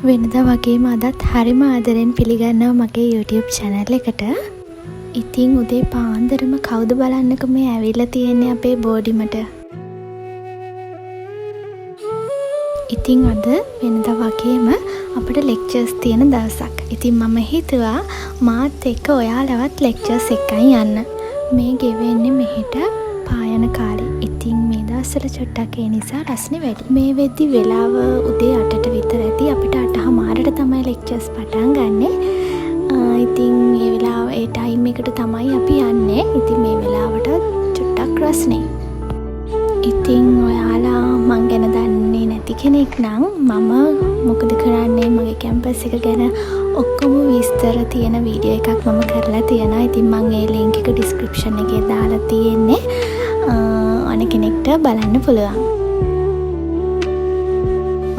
වෙනදා වගේම අදත් හරිම ආදරෙන් පිළිගන්නවා මගේ YouTube channel එකට. ඉතින් උදේ පාන්දරම කවුද බලන්නක මේ ඇවිල්ලා තියෙන්නේ අපේ බෝඩිමට. ඉතින් අද වෙනදා වගේම අපිට lectures තියෙන දවසක්. ඉතින් මම හිතුවා මාත් එක්ක ඔයාලවත් lectures එකයි යන්න. මේ ගෙවෙන්නේ මෙහෙට පායන කාලේ. ඉතින් මේ දවස්වල චුට්ටක් ඒ නිසා රස්නේ වැඩි. මේ වෙද්දි වෙලාව උදේ 8ට විතර ඇති. අපිට 8:00ට තමයි lectures පටන් ගන්නෙ. ඉතින් මේ වෙලාව ඒ ටයිම් එකට තමයි අපි යන්නේ. ඉතින් මේ වෙලාවට චුට්ටක් රස්නේ. ඉතින් ඔයාලා මං ගැන දන්නේ නැති කෙනෙක් නම් මම මොකද කරන්නේ මගේ කැම්පස් එක ගැන ඔක්කොම විස්තර තියෙන වීඩියෝ එකක් මම කරලා තියෙනවා. ඉතින් මං ඒ ලින්ක් එක ඩිස්ක්‍රිප්ෂන් එකේ දාලා තියෙන්නේ. අනෙක් කෙනෙක්ට බලන්න පුළුවන්.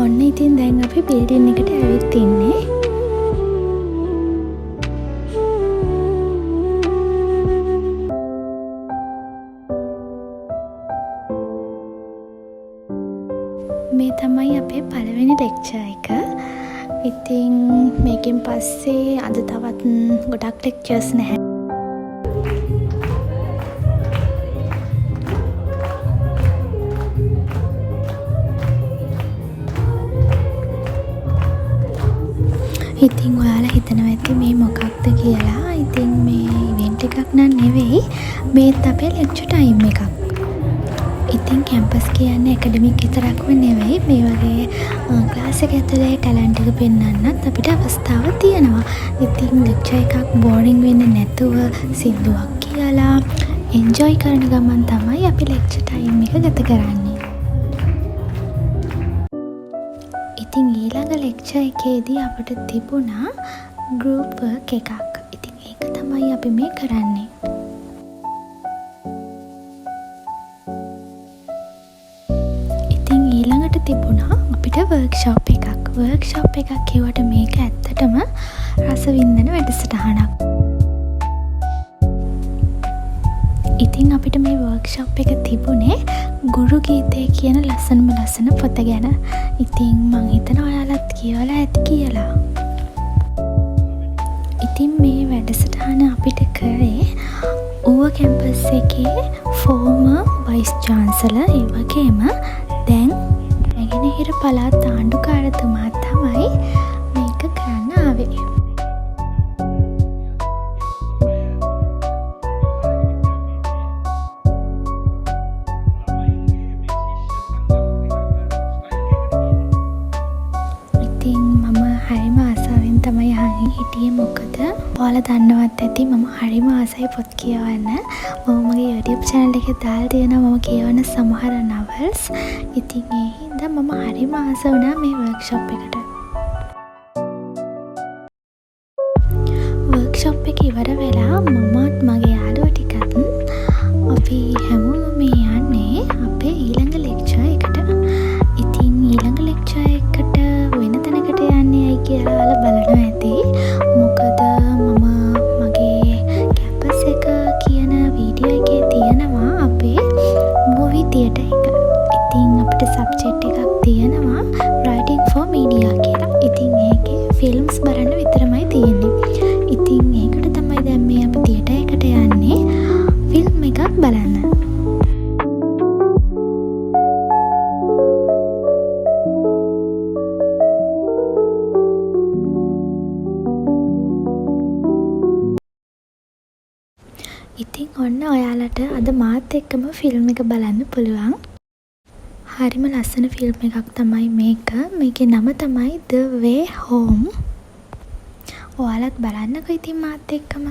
ඔන්න ඉතින් දැන් අපි බිල්ඩින් එකට ඇවිත් ඉන්නේ. මේ තමයි අපේ පළවෙනි ලෙක්චර් එක. ඉතින් මේකෙන් පස්සේ අද තවත් ගොඩක් ලෙක්චර්ස් නැහැ. ඉතින් ඔයාලා හිතනවා ඇති මේ මොකක්ද කියලා. ඉතින් මේ ඉවෙන්ට් එකක් නන් නෙවෙයි. මේත් අපේ ලෙක්චර් ටයිම් එකක්. ඉතින් කැම්පස් කියන්නේ ඇකඩමික් විතරක්ම නෙවෙයි. මේ වගේ ක්ලාස් එක ඇතුලේ ටැලන්ට් එක පෙන්වන්නත් අපිට අවස්ථාව තියෙනවා. ඉතින් ලෙක්චර් එකක් බෝරින් වෙන්නේ නැතුව සින්දුවක් කියලා එන්ජොයි කරන ගමන් තමයි අපි ලෙක්චර් ටයිම් එක ගත කරන්නේ. ඉතින් ඊළඟ ලෙක්චර් එකේදී අපිට තිබුණා ගෲප් වර්ක් එකක්. ඉතින් ඒක තමයි අපි මේ කරන්නේ. ඊළඟට තිබුණා අපිට වර්ක්ෂොප් එකක්. වර්ක්ෂොප් එකක් කියවට මේක ඇත්තටම රසවින්දන වැඩසටහනක්. ඉතින් අපිට මේ වර්ක්ෂොප් එක තිබුණේ ගුරු ගීතේ කියන ලස්සන පොත ගැන. ඉතින් මං හිතනවා ඔයාලත් කියවලා ඇති කියලා. ඉතින් මේ වැඩසටහන අපිට කරේ ඌව කැම්පස් එකේ ෆෝමර් වයිස් චාන්සලර් ඒ වගේම දැන් නැගෙනහිර පළාත් ආණ්ඩුකාරතුමා තමයි මේක කරන්න ආවේ. ඉතින් මම හරිම ආසාවෙන් තමයි අහන්නේ හිටියේ. මොකද ඔයාලා දන්නවත් ඇති මම හරිම ආසයි පොත් කියවන්න. මම මගේ YouTube channel එකේ දාලා තියෙනවා මම කියවන සමහර novels. ඉතින් ඒ හින්දා මම හරිම ආස වුණා මේ workshop එකට. workshop එක ඉවර වෙලා මමත් මගේ යාළුවෝ ටිකත් අපි හැමෝම මේ යන්නේ අපේ ඊළඟ lecture එකට. ඉතින් ඊළඟ lecture එකට වෙන තැනකට යන්නේ ඇයි කියලා ඔයාලා බලනවා ඇති. මොකද මම මගේ කැම්පස් එක කියන වීඩියෝ එකේ තියෙනවා අපේ මූවි තියටර් එක. ඉතින් අපිට සබ්ජෙක්ට් එකක් තියෙනවා writing for media කියලා. ඉතින් ඒකේ ෆිල්ම්ස් බලන්න විතරමයි තියෙන්නේ. ඉතින් ඒකට තමයි දැන් මේ අපි තියටර් එකට යන්නේ ෆිල්ම් එකක් බලන්න. ඉතින් ඔන්න ඔයාලට අද මාත් එක්කම ෆිල්ම් එක බලන්න පුළුවන්. හරිම ලස්සන ෆිල්ම් එකක් තමයි මේක. මේකේ නම තමයි The Way Home. ඔයාලත් බලන්නකෝ ඉතින් මාත් එක්කම.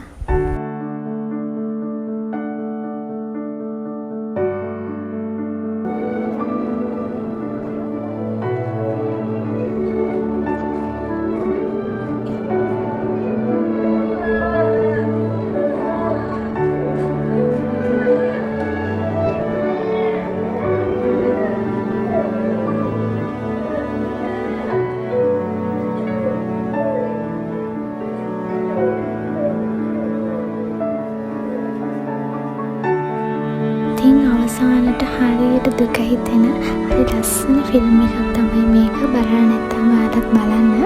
අවසානට හරියට දුක හිතෙන හරි ලස්සන ෆිල්ම් එකක් තමයි මේක. බලලා නැත්නම් ඔයාලත් බලන්න.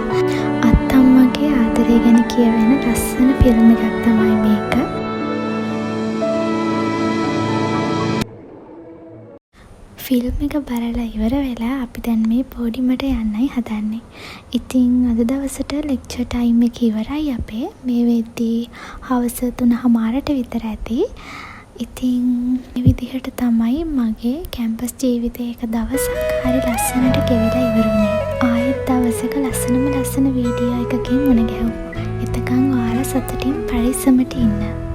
අත්තම්මගේ ආදරය ගැන කියවෙන ලස්සන ෆිල්ම් එකක් තමයි මේක. ෆිල්ම් එක බලලා ඉවර වෙලා අපි දැන් මේ පොඩිමට යන්නයි හදන්නේ. ඉතින් අද දවසට ලෙක්චර් ටයිම් එක ඉවරයි අපේ. මේ වෙද්දී හවස 3:00ට විතර ඇති. ඉතින් මේ විදිහට තමයි මගේ කැම්පස් ජීවිතේ එක දවසක් හරි ලස්සනට ගෙවිලා ඉවරුනේ. ආයෙත් දවසක ලස්සන වීඩියෝ එකකින් මුණ ගැහුවා. එතකන් ඔයාලා සතුටින් පරිස්සමට ඉන්න.